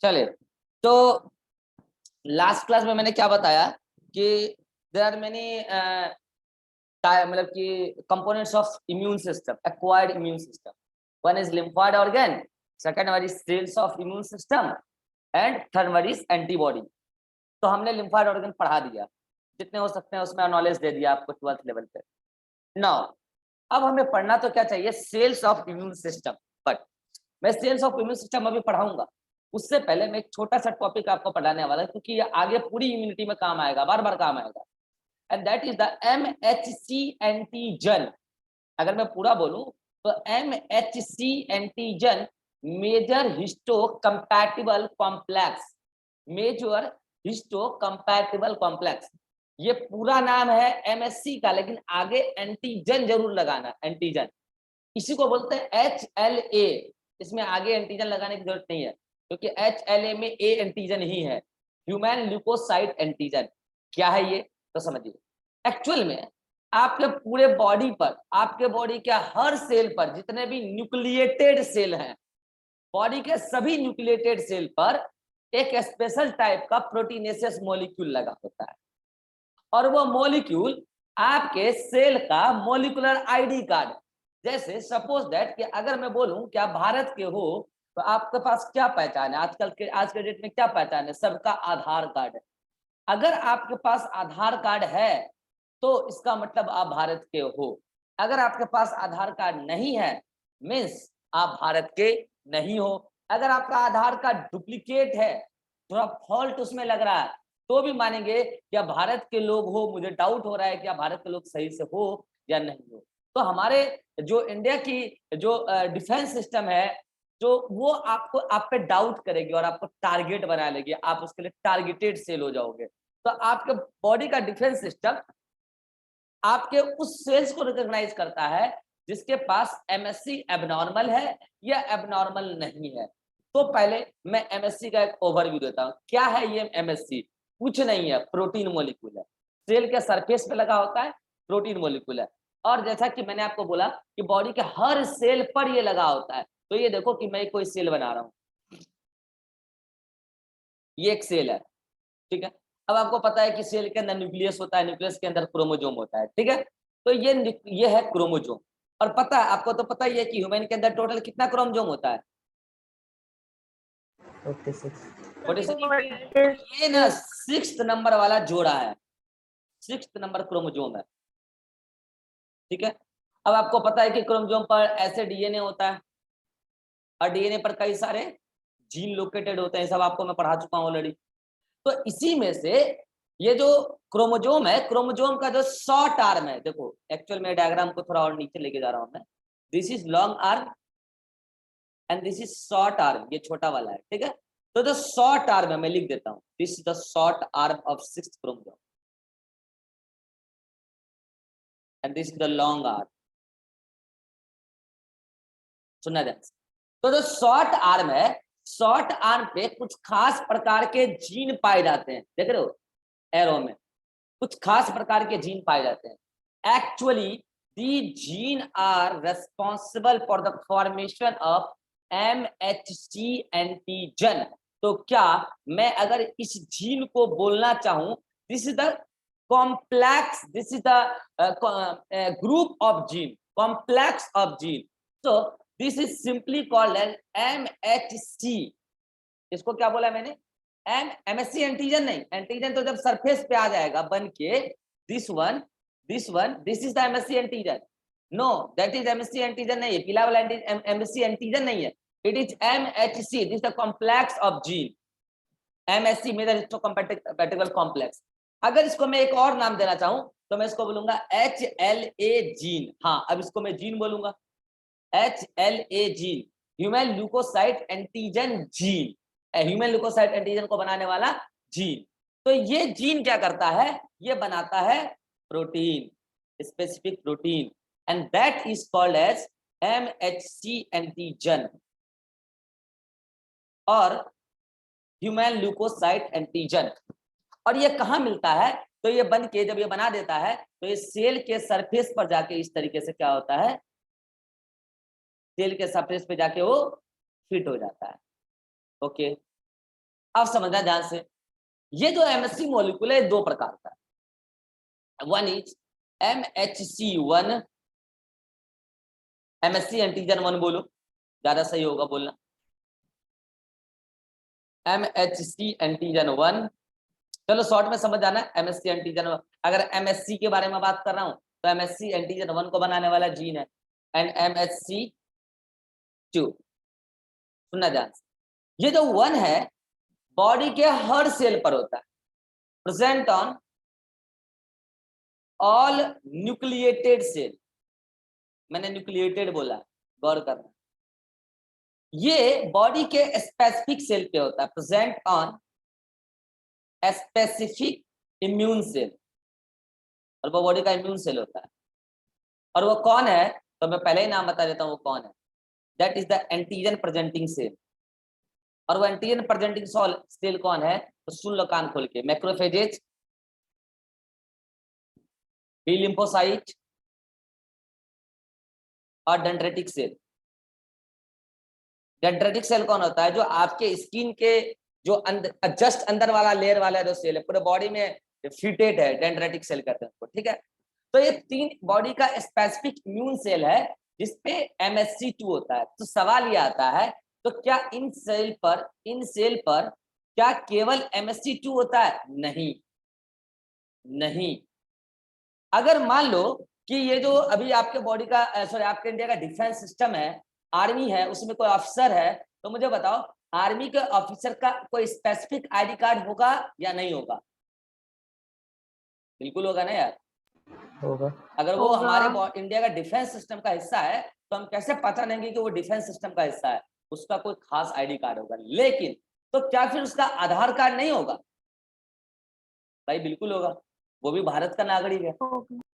चलिए, तो last class में मैंने क्या बताया कि देयर आर मेनी मतलब कि components of immune system, acquired immune system. One is lymphoid organ, second one is cells of immune system, and third one is antibody. तो हमने लिम्फोइड ऑर्गन पढ़ा दिया, जितने हो सकते हैं उसमें नॉलेज दे दिया आपको 12th लेवल पे। नाउ अब हमें पढ़ना तो क्या चाहिए, cells of immune system. But मैं सेल्स ऑफ इम्यून सिस्टम अभी पढ़ाऊंगा, उससे पहले मैं एक छोटा सा टॉपिक आपको पढ़ाने वाला है, क्योंकि ये आगे पूरी इम्यूनिटी में काम आएगा, बार बार काम आएगा। And that is the MHC antigen. अगर मैं पूरा बोलूं तो MHC antigen major histocompatible complex, major histocompatible complex, ये पूरा नाम है MSC का, लेकिन आगे एंटीजन जरूर लगाना, एंटीजन। इसी को बोलते हैं HLA, इसमें आगे एंटीजन लगाने की जरूरत नहीं है, क्योंकि HLA में A एंटीजन ही है, ह्यूमन ल्यूकोसाइट एंटीजन। क्या है ये तो समझिए। एक्चुअल में आपके पूरे बॉडी पर, आपके बॉडी के हर सेल पर जितने भी न्यूक्लिएटेड सेल हैं, बॉडी के सभी न्यूक्लिएटेड सेल पर एक स्पेशल टाइप का प्रोटीनेशियस मॉलिक्यूल लगा होता है, और वो मॉलिक्यूल आपके सेल का मॉलिक्यूलर आईडी कार्ड। जैसे सपोज दैट कि अगर मैं बोलूं कि आप भारत के हो, तो आपके पास क्या पहचान है, आज के डेट में क्या पहचान है, सबका आधार कार्ड है। अगर आपके पास आधार कार्ड है तो इसका मतलब आप भारत के हो। अगर आपके पास आधार कार्ड नहीं है, मीन्स आप भारत के नहीं हो। अगर आपका आधार कार्ड डुप्लीकेट है, थोड़ा फॉल्ट उसमें लग रहा है, तो भी मानेंगे कि आप भारत के लोग हो, मुझे डाउट हो रहा है कि आप भारत के लोग सही से हो या नहीं हो। तो हमारे जो इंडिया की जो डिफेंस सिस्टम है, जो वो आपको, आप पे डाउट करेगी और आपको टारगेट बना लेगी, आप उसके लिए टारगेटेड सेल हो जाओगे। तो आपके बॉडी का डिफेंस सिस्टम आपके उस सेल्स को रिकॉग्नाइज करता है जिसके पास MSC एबनॉर्मल है या एबनॉर्मल नहीं है। तो पहले मैं MSC का एक ओवरव्यू देता हूं। क्या है ये MSC? कुछ नहीं है, प्रोटीन मॉलिक्यूल है, सेल के सरफेस पे लगा होता है, प्रोटीन मॉलिक्यूल है। और जैसा कि मैंने आपको बोला कि बॉडी के हर सेल पर ये लगा होता है। तो ये देखो कि मैं कोई सेल बना रहा हूं, ये एक सेल है, ठीक है। अब आपको पता है कि सेल के अंदर न्यूक्लियस होता है, न्यूक्लियस के अंदर क्रोमोजोम होता है, ठीक है। तो ये है क्रोमोजोम। और पता है आपको, तो पता ही है कि ह्यूमन के अंदर टोटल कितना क्रोमोजोम होता है, 46। ये ना 6th नंबर वाला जोड़ा है, 6th नंबर क्रोमोजोम है, ठीक है। अब आपको पता है कि क्रोमोजोम पर ऐसे DNA होता है, और DNA पर कई सारे जीन लोकेटेड होते हैं, सब आपको मैं पढ़ा चुका हूं ऑलरेडी। तो इसी में से ये जो क्रोमोजोम है, क्रोमोजोम का जो शॉर्ट आर्म है, देखो एक्चुअल में डायग्राम को थोड़ा और नीचे लेके जा रहा हूं मैं। This is long arm and this is short arm, ये छोटा वाला है, ठीक है। तो जो शॉर्ट आर्म है मैं लिख देता हूं, this is the short arm of 6th chromosome and this is the long arm. सुनना ध्यान से। तो जो शॉर्ट आर्म है, शॉर्ट आर्म पे कुछ खास प्रकार के जीन पाए जाते हैं, देख रहे हो एरो में, कुछ खास प्रकार के जीन पाए जाते हैं। Actually the gene are responsible for the formation of MHC antigen. तो क्या मैं अगर इस जीन को बोलना चाहूं, this is the complex, this is the group of gene, complex of gene, so this is simply called as MHC। इसको क्या बोला मैंने, MSC एंटीजन नहीं, एंटीजन तो जब सरफेस पे आ जाएगा बन के, this one, this is the MSC antigen. No, that is MSC antigen नहीं है, पीला वाला MSC एंटीजन नहीं है, it is MHC, this the complex of gene, MSC major histocompatible complex. अगर इसको मैं एक और नाम देना चाहूं तो मैं इसको बोलूंगा HLA जीन। हाँ, अब इसको मैं जीन बोलूंगा, HLA gene, human leukocyte antigen gene, human leukocyte antigen को बनाने वाला जीन। तो ये जीन क्या करता है, ये बनाता है protein, specific protein, and that is called as MHC antigen और ह्यूमन ल्यूकोसाइट एंटीजन। और ये कहाँ मिलता है, तो ये बन के जब ये बना देता है तो ये सेल के सरफेस पर जाके इस तरीके से क्या होता है, सेल के सरफेस पे जाके वो फिट हो जाता है। ओके, अब समझना ध्यान से, ये जो MHC मॉलिक्यूल है दो प्रकार का है। One is MHC1, MHC antigen 1 बोलो, ज्यादा सही होगा बोलना, MHC एंटीजन 1। चलो शॉर्ट में समझ जाना, MHC एंटीजन 1। अगर MHC के बारे में बात कर रहा हूं तो MHC एंटीजन 1 को बनाने वाला जीन है, एंड MHC2। सुनना ध्यान से, ये जो 1 है बॉडी के हर सेल पर होता है, present on all nucleated cell. मैंने न्यूक्लिएटेड बोला, गौर करना, ये बॉडी के स्पेसिफिक सेल पे होता है, present on specific immune cell, और वो बॉडी का इम्यून सेल होता है। और वो कौन है, तो मैं पहले ही नाम बता देता हूँ वो कौन है, that is the antigen presenting cell. और वो एंटीजन प्रेजेंटिंग सेल कौन है, तो सुन लो कान खोल के, मैक्रोफेजेज, बी लिम्फोसाइट और डेंड्रेटिक सेल। डेंड्रेटिक सेल कौन होता है, जो आपके स्किन के जो जस्ट अंदर वाला लेयर वाला जो सेल है, पूरे बॉडी में फिटेड है, डेंड्रेटिक सेल कहते हैं उसको, ठीक है। तो ये 3 बॉडी का स्पेसिफिक इम्यून सेल है जिसपे MHC2 होता है। तो सवाल ये आता है, तो क्या इन सेल पर क्या केवल MHC2 होता है? नहीं, नहीं। अगर मान लो कि ये जो अभी आपके बॉडी का सॉरी आपके इंडिया का डिफेंस सिस्टम है, आर्मी है, उसमें कोई ऑफिसर है, तो मुझे बताओ आर्मी के ऑफिसर का कोई स्पेसिफिक ID कार्ड होगा या नहीं होगा? बिल्कुल होगा ना यार, होगा। अगर वो हमारे इंडिया का डिफेंस सिस्टम का हिस्सा है तो हम कैसे पता लेंगे कि वो डिफेंस सिस्टम का हिस्सा है? उसका कोई खास ID कार्ड होगा। लेकिन तो क्या फिर उसका आधार कार्ड नहीं होगा? भाई बिल्कुल होगा, वो भी भारत का नागरिक है।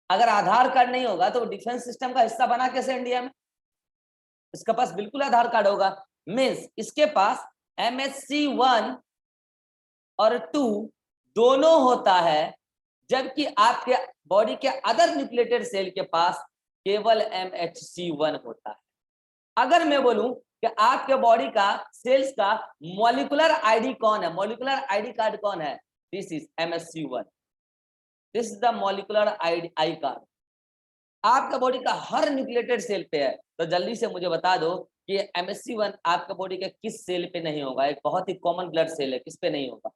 अगर आधार कार्ड नहीं होगा तो डिफेंस सिस्टम का हिस्सा बना कैसे इंडिया में? इसके पास बिल्कुल आधार कार्ड होगा। मीन्स इसके पास MHC1 और 2 दोनों होता है, जबकि आपके बॉडी के अदर न्यूक्लिएटेड सेल के पास केवल MHC1 होता है। अगर मैं बोलूं कि आपके बॉडी का सेल्स का मॉलिक्यूलर ID कौन है, मॉलिक्यूलर ID कार्ड कौन है, this is MHC1, this is the molecular I card. आपका बॉडी का हर न्यूक्लिएटेड सेल पे है, तो जल्दी से मुझे बता दो कि MHC1 आपका बॉडी के किस सेल पे नहीं होगा? एक बहुत ही कॉमन ब्लड सेल है, किस पे नहीं होगा,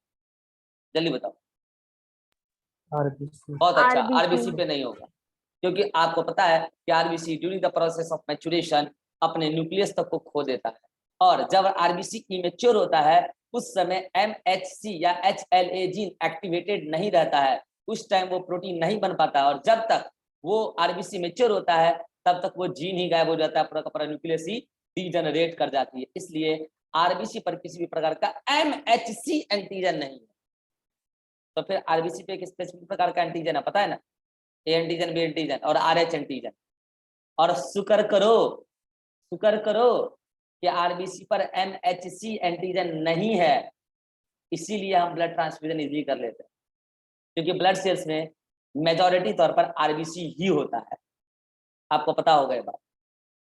जल्दी बताओ। RBC। बहुत अच्छा, RBC पे नहीं होगा, क्योंकि आपको पता है कि RBC during the process of maturation अपने न्यूक्लियस तक को खो देता है, और जब RBC इमेच्योर होता है उस समय MHC या HLA जीन एक्टिवेटेड नहीं रहता है, उस टाइम वो प्रोटीन नहीं बन पाता, और जब तक वो RBC मैच्योर होता है तब तक वो जीन ही गायब हो जाता है, पूरा का पूरा न्यूक्लियस ही डीजनरेट कर जाती है। इसलिए RBC पर किसी भी प्रकार का MHC एंटीजन नहीं है। तो फिर RBC पे एक स्पेसिफिक प्रकार का एंटीजन है, पता है ना, A एंटीजन, B एंटीजन और RH एंटीजन। और शुक्र करो कि RBC पर MHC एंटीजन नहीं है, इसीलिए हम ब्लड ट्रांसफ्यूजन इजीली कर लेते हैं, क्योंकि ब्लड सेल्स में मेजॉरिटी तौर पर RBC ही होता है, आपको पता होगा ये बात।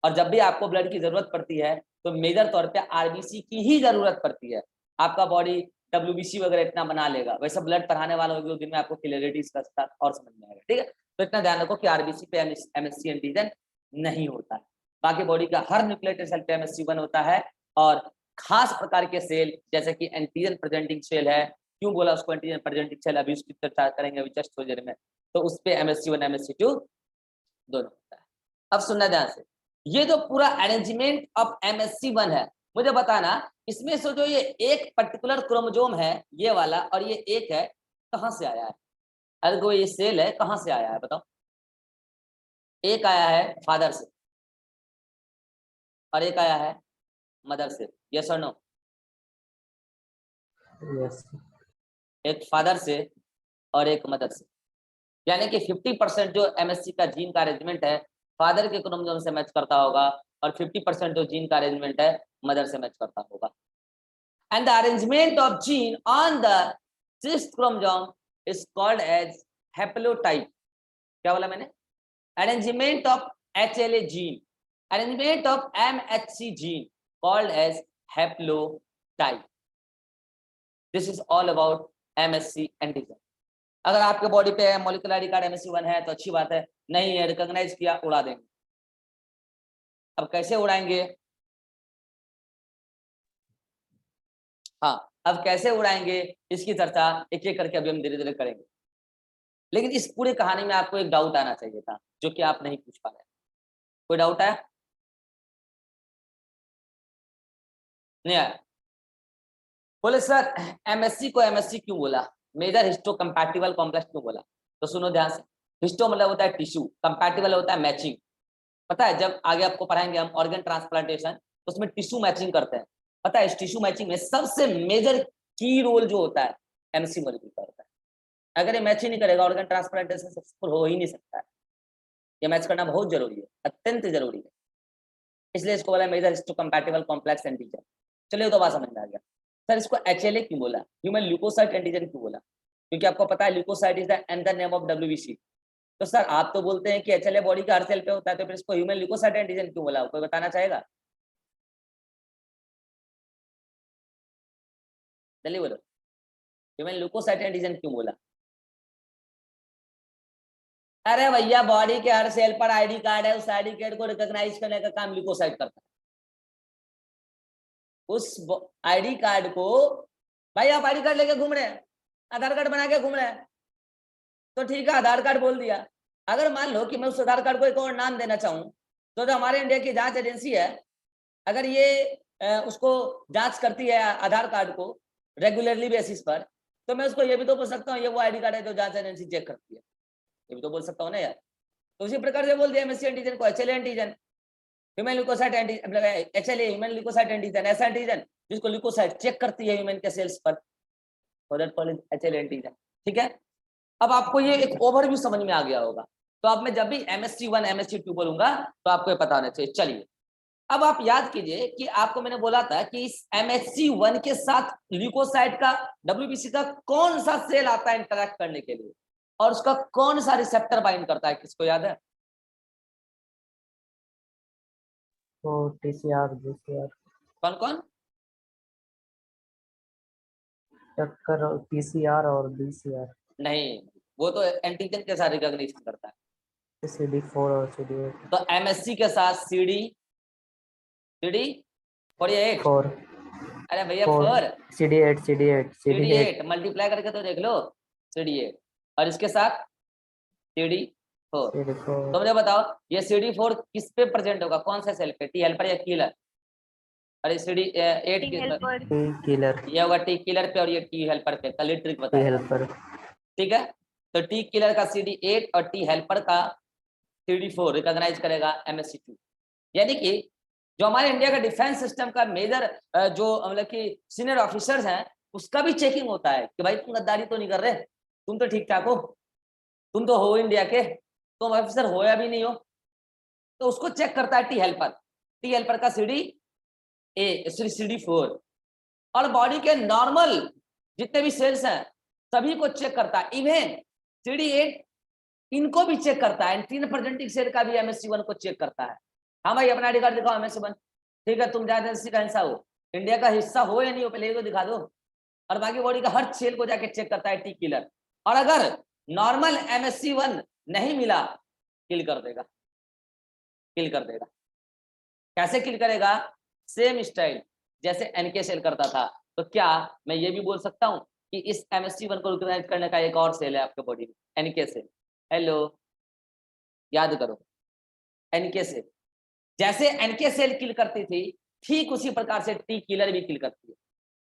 और जब भी आपको ब्लड की जरूरत पड़ती है तो मेजर तौर पे RBC की ही जरूरत पड़ती है। आपका बॉडी WBC वगैरह इतना बना लेगा, वैसे ब्लड पढ़ाने वाला होगा, दिन में आपको क्लियरिटी इसका और समझ में आएगा, ठीक है। तो इतना ध्यान रखो कि RBC पे MHC एंटीजन नहीं होता है, बाकी बॉडी का हर न्यूक्लिएटेड सेल पे MHC1 होता है। और खास प्रकार के सेल जैसे कि एंटीजन प्रेजेंटिंग सेल है, क्यों बोला उसको एंटीजन प्रेजेंटिंग सेल, अभी उसकी चर्चा करेंगे अभी जस्ट थोड़ी देर में, तो उस पे MHC1 MHC2 दोनों होता है। अब सुनना ध्यान से, ये जो पूरा अरेंजमेंट ऑफ MHC1 है, मुझे बताना इसमें से जो ये एक पर्टिकुलर क्रोमोसोम है ये वाला, और ये एक है, कहां से आया है? अगर वो ये सेल है कहां से आया है बताओ? एक आया है फादर से और एक आया है मदर से, यस और नो? यस। एक फादर से और एक मदर से, यानी कि 50% जो MHC का जीन का अरेंजमेंट है फादर के क्रोमोसोम से मैच करता होगा, और 50% जो जीन का अरेंजमेंट है मदर से मैच करता होगा। And the arrangement of gene on the sixth chromosome is called as haplotype. क्या बोला मैंने? Arrangement of HLA gene, arrangement of MHC gene called as haplotype. This is all about MSc antigen. अगर आपके body पे molecular ID card MSc1 है तो अच्छी बात है, नहीं है रिकॉग्नाइज किया उड़ा देंगे। अब कैसे उड़ाएंगे, हाँ अब कैसे उड़ाएंगे इसकी चर्चा एक एक करके अभी हम धीरे धीरे करेंगे। लेकिन इस पूरी कहानी में आपको एक डाउट आना चाहिए था जो कि आप नहीं पूछ पा रहे। कोई डाउट है? नहीं आया? बोले सर MSc को MSc क्यों बोला, मेजर हिस्टो कंपैटिबल कॉम्प्लेक्स क्यों बोला? तो सुनो ध्यान से, हिस्टो मतलब होता है टिश्यू, कंपैटिबल होता है मैचिंग। पता है जब आगे आपको पढ़ाएंगे हम ऑर्गन ट्रांसप्लांटेशन तो उसमें टिश्यू मैचिंग करते हैं। पता है इस टिश्यू मैचिंग में सबसे मेजर की रोल जो होता है MSc मॉलिक्यूल का होता है। अगर ये मैच ही नहीं करेगा ऑर्गन ट्रांसप्लांटेशन सक्सेसफुल हो ही नहीं सकता है। ये मैच करना बहुत जरूरी है, अत्यंत जरूरी है, इसलिए इसको बोला major histocompatible complex antigen. चलिए तो बात समझ में आ गया। सर इसको HLA क्यों बोला, ह्यूमन ल्यूकोसाइट एंटीजन क्यों बोला? क्योंकि आपको पता है leukocyte is the another name of WBC। तो सर आप तो बोलते हैं कि HLA बॉडी का हर सेल पे होता है, तो फिर इसको ह्यूमन ल्यूकोसाइट एंटीजन क्यों बोला, कोई बताना चाहेगा? जल्दी बोलो, ह्यूमन ल्यूकोसाइट एंटीजन क्यों बोला? अरे भैया बॉडी के हर सेल पर आईडी कार्ड है, उस आईडी कार्ड को रिकॉग्नाइज करने का काम ल्यूकोसाइट करता है। उस आईडी कार्ड को, भाई आप आईडी कार्ड लेके घूम रहे हैं, आधार कार्ड बना के घूम रहे हैं, तो ठीक है आधार कार्ड बोल दिया। अगर मान लो कि मैं उस आधार कार्ड को एक और नाम देना चाहूँ तो जो हमारे इंडिया की जांच एजेंसी है, अगर ये उसको जांच करती है आधार कार्ड को रेगुलरली बेसिस पर, तो मैं उसको ये भी तो बोल सकता हूँ ये वो आईडी कार्ड है जो जांच एजेंसी चेक करती है, ये भी तो बोल सकता हूँ ना यार। तो उसी प्रकार से बोल दिया MSc एंटीजन को HLA antigen, human leukocyte antigen, मतलब HLA ह्यूमन ल्यूकोसाइट एंटीजन, ऐसा एंटीजन जिसको ल्यूकोसाइट चेक करती है ह्यूमन के सेल्स पर, so that called HLA antigen. ठीक है, अब आपको ये एक ओवरव्यू समझ में आ गया होगा। तो अब मैं जब भी MSc1 MSc2 बोलूंगा तो आपको ये पता होना चाहिए। चलिए अब आप याद कीजिए कि आपको मैंने बोला था कि इस MSc1 के साथ ल्यूकोसाइट का WBC का कौन सा सेल आता है इंटरैक्ट करने के लिए, और उसका कौन सा रिसेप्टर बाइंड करता है, किसको याद है? तो TCR GCR कौन कौन? टक्कर PCR और BCR। नहीं, वो तो एंटीजन के साथ रिकॉग्निशन करता है। CD4 और CD8। तो MSc के साथ CD 48, 4 अरे भैया 4 4 CD8 मल्टीप्लाई करके तो देख लो CD8, और इसके साथ CD4। तो मुझे बताओ ये CD4 किस पे प्रेजेंट होगा, कौन से सेल पे, टी हेल्पर या किलर? और CD8 किलर ये होगा टी किलर पे और ये टी हेल्पर पे, कल ट्रिक बताया। हेल्पर। ठीक है, तो टी किलर का CD8 और टी हेल्पर का CD4 रिकॉग्नाइज करेगा MSc2। यानी कि जो हमारे इंडिया का डिफेंस सिस्टम का मेजर जो मतलब कि सीनियर ऑफिसर्स हैं उसका भी चेकिंग होता है कि भाई तुम गद्दारी तो नहीं कर रहे, तुम तो ठीक ठाक हो, तुम तो हो इंडिया के, तुम ऑफिसर हो या भी नहीं हो, तो उसको चेक करता है टी हेल्पर का CD4। और बॉडी के नॉर्मल जितने भी सेल्स हैं सभी को चेक करता है, इवन CD8 इनको भी चेक करता है, एंटीन प्रेजेंटिंग सेल का भी MSc1 को चेक करता है। हाँ भाई अपना आईडी कार्ड दिखाओ MSc1, ठीक है तुम एजेंसी का हिस्सा हो, इंडिया का हिस्सा हो या नहीं हो, पहले ये तो दिखा दो। और बाकी बॉडी का हर सेल को जाके चेक करता है टी किलर, और अगर नॉर्मल MSc1 नहीं मिला किल कर देगा, कैसे किल करेगा? सेम स्टाइल जैसे NK सेल करता था। तो क्या मैं ये भी बोल सकता हूँ कि इस MSc1 को रिकॉग्नाइज करने का एक और सेल है आपके बॉडी में, NK सेल। हेलो याद करो, NK सेल जैसे NK सेल किल करती थी ठीक उसी प्रकार से टी किलर भी किल करती है।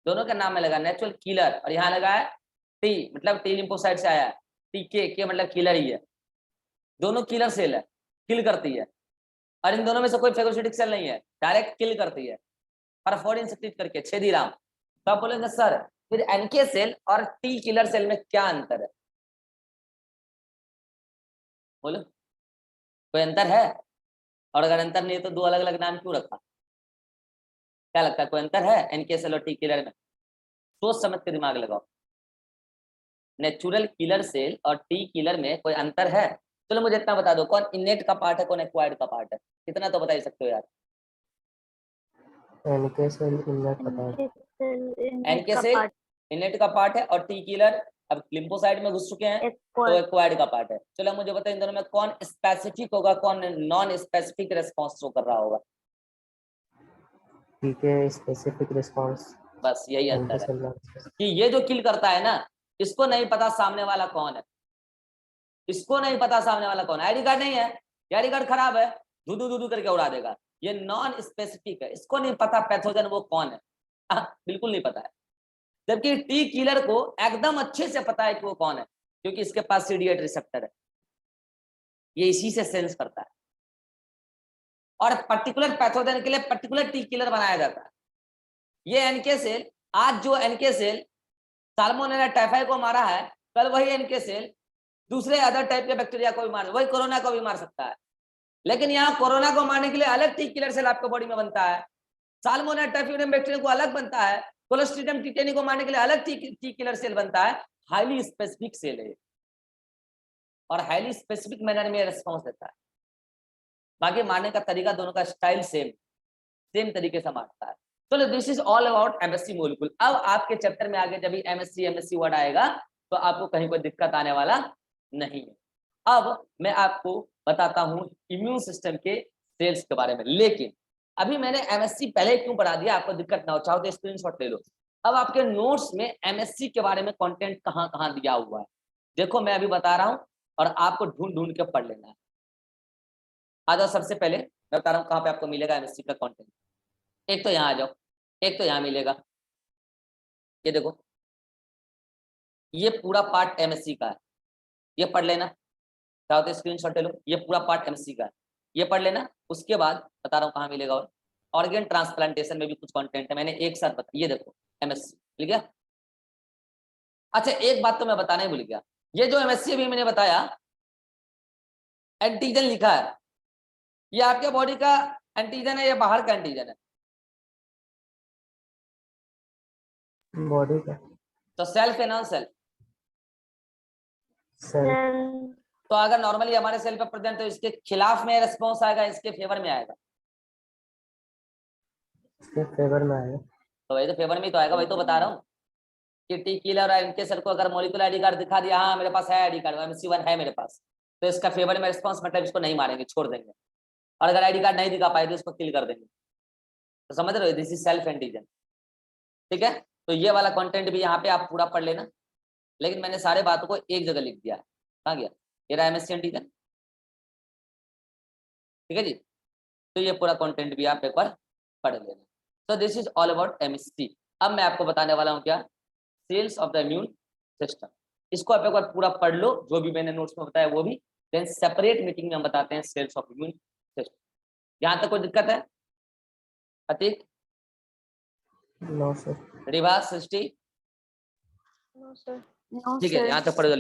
दोनों का नाम में लगा नेचुरल किलर, और यहाँ लगा है टी मतलब टी लिम्फोसाइट से आया है, के मतलब किलर ही है, दोनों किलर सेल है, किल करती है। और इन दोनों में से कोई फेगोसिटिक सेल नहीं है, डायरेक्ट किल करती है परफोरिन सक्रिट करके, छेदी राम। तो आप बोलेंगे सर फिर NK सेल और टी किलर सेल में क्या अंतर है, बोलो कोई अंतर है? और अगर अंतर नहीं है तो दो अलग अलग नाम क्यों रखा? क्या लगता है कोई अंतर है NK सेल और टी किलर में? सोच समझ के दिमाग लगाओ, नेचुरल किलर सेल और टी किलर में कोई अंतर है? चलो मुझे इतना बता दो, कौन इनेट का पार्ट है कौन एक्वायर्ड का पार्ट है, इतना तो बता ही सकते हो यार। NK सेल इननेट का पार्ट। NK सेल इनेट का पार्ट है, और टी किलर अब लिम्फोसाइट में घुस चुके हैं तो एक्वायर्ड का पार्ट है। चलो मुझे बताइए इन दोनों में कौन स्पेसिफिक होगा, कौन नॉन स्पेसिफिक रेस्पॉन्स शो कर रहा होगा? पीके स्पेसिफिक रिस्पांस। बस यही अंतर है कि ये जो किल करता है ना, इसको नहीं पता सामने वाला कौन है, इसको नहीं पता सामने वाला कौन है। आईडी कार्ड नहीं है, आईडी कार्ड खराब है, धुधु धुधु करके उड़ा देगा। ये नॉन स्पेसिफिक है, इसको नहीं पता पैथोजन वो कौन है, बिल्कुल नहीं पता है। जबकि टी किलर को एकदम अच्छे से पता है कि वो कौन है, क्योंकि इसके पास CD8 रिसेप्टर है, ये इसी से सेंस करता है। और पर्टिकुलर पैथोजन के लिए पर्टिकुलर टी किलर बनाया जाता है। ये एनके सेल, आज जो एनके सेल साल्मोनेला टाइफाई को मारा है, कल वही एनके सेल दूसरे अदर टाइप के बैक्टीरिया को भी मार, वही कोरोना को भी मार सकता है। लेकिन यहाँ कोरोना को मारने के लिए अलग टी किलर सेल आपके बॉडी में बनता है, साल्मोनेला टाइफाइडियम बैक्टीरिया को अलग बनता है, क्लोस्ट्रीडियम टिटेनी को मारने के लिए अलग टी किलर सेल बनता है। हाईली स्पेसिफिक सेल है और हाईली स्पेसिफिक मैनर में रिस्पॉन्स देता है। बाकी मारने का तरीका दोनों का स्टाइल सेम तरीके से मारता है। चलो this is all about MSc molecule. अब आपके चैप्टर में आगे जब भी MSc वर्ड आएगा तो आपको कहीं कोई दिक्कत आने वाला नहीं है। अब मैं आपको बताता हूँ इम्यून सिस्टम के सेल्स के बारे में, लेकिन अभी मैंने MSc पहले क्यों पढ़ा दिया, आपको दिक्कत ना हो, चाहो तो स्क्रीनशॉट ले लो। अब आपके नोट्स में MSc के बारे में कंटेंट कहाँ कहाँ दिया हुआ है देखो, मैं अभी बता रहा हूँ और आपको ढूंढ ढूंढ के पढ़ लेना है। आ जाओ, सबसे पहले मैं बता रहा हूँ कहाँ पे आपको मिलेगा MSc का कंटेंट। एक तो यहाँ आ जाओ, एक तो यहाँ मिलेगा, ये देखो, ये पूरा पार्ट MSc का है, ये पढ़ लेना, चाहो तो स्क्रीनशॉट ले लो, ये पूरा पार्ट MSc का है, ये पढ़ लेना। उसके बाद बता रहा हूँ कहाँ मिलेगा, और ऑर्गन ट्रांसप्लांटेशन में भी कुछ कंटेंट है, मैंने एक साथ बता, ये देखो MSc मिल गया। अच्छा एक बात तो मैं बताना ही भूल गया, ये जो MSc अभी मैंने बताया एंटीजन लिखा है, ये आपके बॉडी का एंटीजन है या बाहर का एंटीजन है? बॉडी का। तो सेल्फ है नॉन सेल्फ? सेल। तो अगर नॉर्मली हमारे सेल पे प्रेजेंट तो इसके खिलाफ में रिस्पॉन्स आएगा, इसके फेवर में आएगा? इसके फेवर में आएगा। तो वही तो फेवर में तो आएगा, वही तो बता रहा हूँ कि टी किलर और इनके सेल को अगर मॉलिक्यूलर आईडी कार्ड दिखा दिया, हाँ मेरे पास है आईडी कार्ड, MSc1 है मेरे पास, तो इसका फेवर में रिस्पॉन्स मतलब इसको नहीं मारेंगे, छोड़ देंगे। और अगर आईडी कार्ड नहीं दिखा पाए तो इसको किल कर देंगे। तो समझ रहे हो, दिस इज सेल्फ एंटीजन। ठीक है, तो ये वाला कंटेंट भी यहाँ पे आप पूरा पढ़ लेना, लेकिन मैंने सारे बातों को एक जगह लिख दिया है। कहाँ गया ये रहा MSc एंटीजन, ठीक है जी। तो ये पूरा कंटेंट भी आप एक बार पढ़ लेना। तो this is all about MSc। अब मैं आपको बताने वाला हूँ क्या, cells of the immune system. इसको आप एक बार पूरा पढ़ लो, जो भी मैंने नोट्स में बताया वो भी, देन सेपरेट मीटिंग में हम बताते हैं सेल्स ऑफ इम्यून सिस्टम। यहाँ तक कोई दिक्कत है Atiq? No sir. Ribha, Srishti? No sir. No ठीक है, सर। यहाँ तक पढ़ लो।